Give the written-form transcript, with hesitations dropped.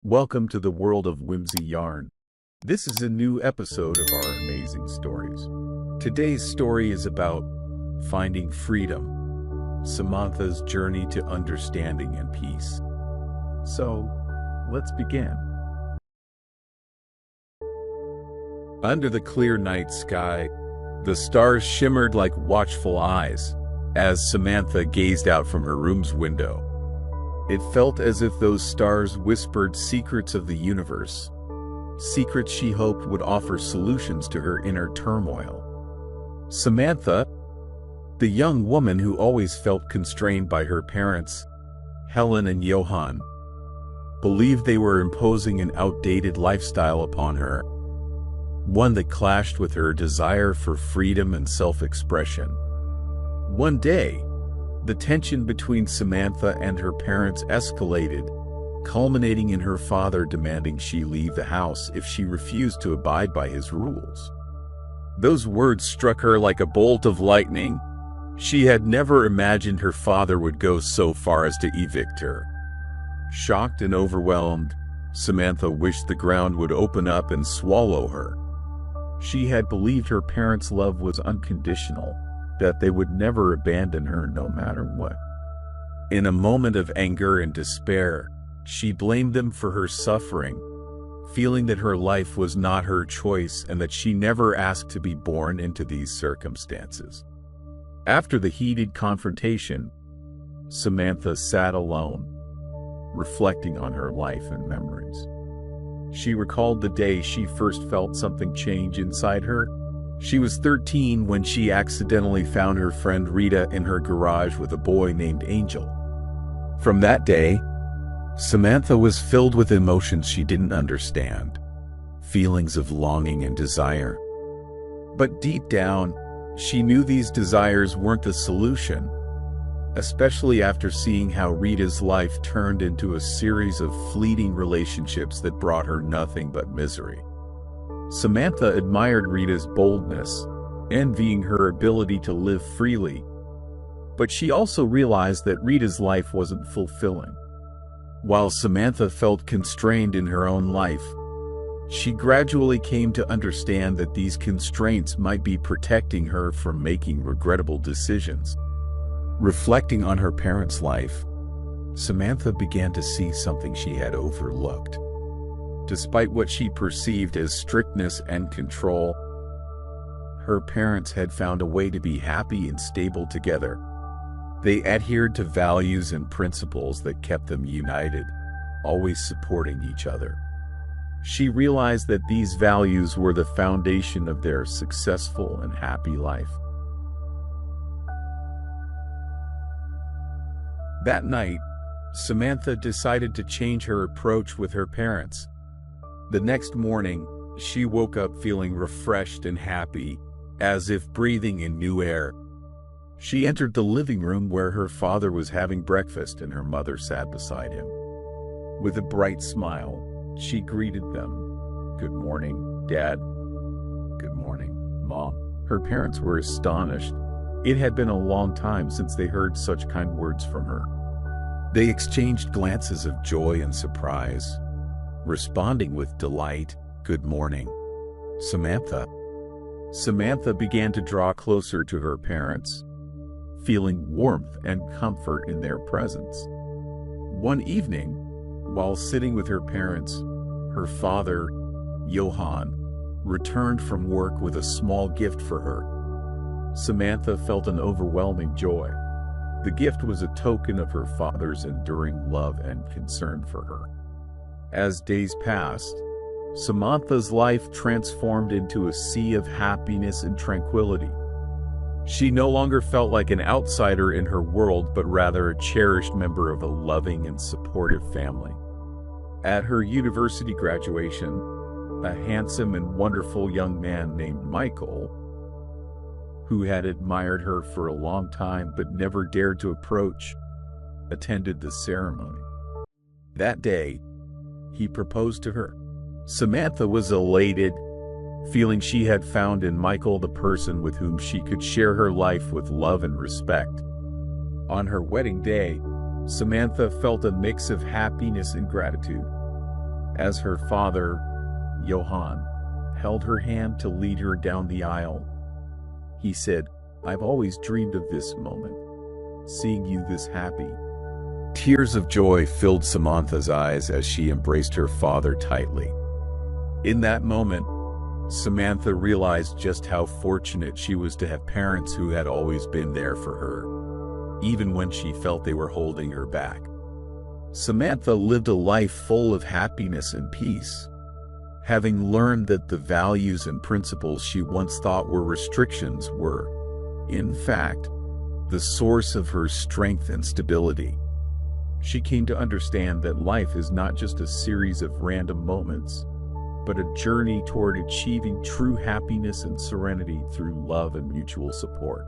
Welcome to the world of whimsy yarn. This is a new episode of our amazing stories. Today's story is about finding freedom, Samantha's journey to understanding and peace. So, let's begin. Under the clear night sky, the stars shimmered like watchful eyes as Samantha gazed out from her room's window. It felt as if those stars whispered secrets of the universe, secrets she hoped would offer solutions to her inner turmoil. Samantha, the young woman who always felt constrained by her parents, Helen and Johann, believed they were imposing an outdated lifestyle upon her, one that clashed with her desire for freedom and self-expression. One day, the tension between Samantha and her parents escalated, culminating in her father demanding she leave the house if she refused to abide by his rules. Those words struck her like a bolt of lightning. She had never imagined her father would go so far as to evict her. Shocked and overwhelmed, Samantha wished the ground would open up and swallow her. She had believed her parents' love was unconditional, that they would never abandon her no matter what. In a moment of anger and despair, she blamed them for her suffering, feeling that her life was not her choice and that she never asked to be born into these circumstances. After the heated confrontation, Samantha sat alone, reflecting on her life and memories. She recalled the day she first felt something change inside her. She was 13 when she accidentally found her friend Rita in her garage with a boy named Angel. From that day, Samantha was filled with emotions she didn't understand, feelings of longing and desire. But deep down, she knew these desires weren't the solution, especially after seeing how Rita's life turned into a series of fleeting relationships that brought her nothing but misery. Samantha admired Rita's boldness, envying her ability to live freely. But she also realized that Rita's life wasn't fulfilling. While Samantha felt constrained in her own life, she gradually came to understand that these constraints might be protecting her from making regrettable decisions. Reflecting on her parents' life, Samantha began to see something she had overlooked. Despite what she perceived as strictness and control, her parents had found a way to be happy and stable together. They adhered to values and principles that kept them united, always supporting each other. She realized that these values were the foundation of their successful and happy life. That night, Samantha decided to change her approach with her parents. The next morning, she woke up feeling refreshed and happy, as if breathing in new air. She entered the living room where her father was having breakfast and her mother sat beside him. With a bright smile, she greeted them. "Good morning, Dad." "Good morning, Mom." Her parents were astonished. It had been a long time since they heard such kind words from her. They exchanged glances of joy and surprise, responding with delight, "Good morning, Samantha." Samantha began to draw closer to her parents, feeling warmth and comfort in their presence. One evening, while sitting with her parents, her father, Johann, returned from work with a small gift for her. Samantha felt an overwhelming joy. The gift was a token of her father's enduring love and concern for her. As days passed, Samantha's life transformed into a sea of happiness and tranquility. She no longer felt like an outsider in her world, but rather a cherished member of a loving and supportive family. At her university graduation, a handsome and wonderful young man named Michael, who had admired her for a long time but never dared to approach, attended the ceremony. That day, he proposed to her. Samantha was elated, feeling she had found in Michael the person with whom she could share her life with love and respect. On her wedding day, Samantha felt a mix of happiness and gratitude. As her father, Johann, held her hand to lead her down the aisle, he said, "I've always dreamed of this moment, seeing you this happy." Tears of joy filled Samantha's eyes as she embraced her father tightly. In that moment, Samantha realized just how fortunate she was to have parents who had always been there for her, even when she felt they were holding her back. Samantha lived a life full of happiness and peace, having learned that the values and principles she once thought were restrictions were, in fact, the source of her strength and stability. She came to understand that life is not just a series of random moments, but a journey toward achieving true happiness and serenity through love and mutual support.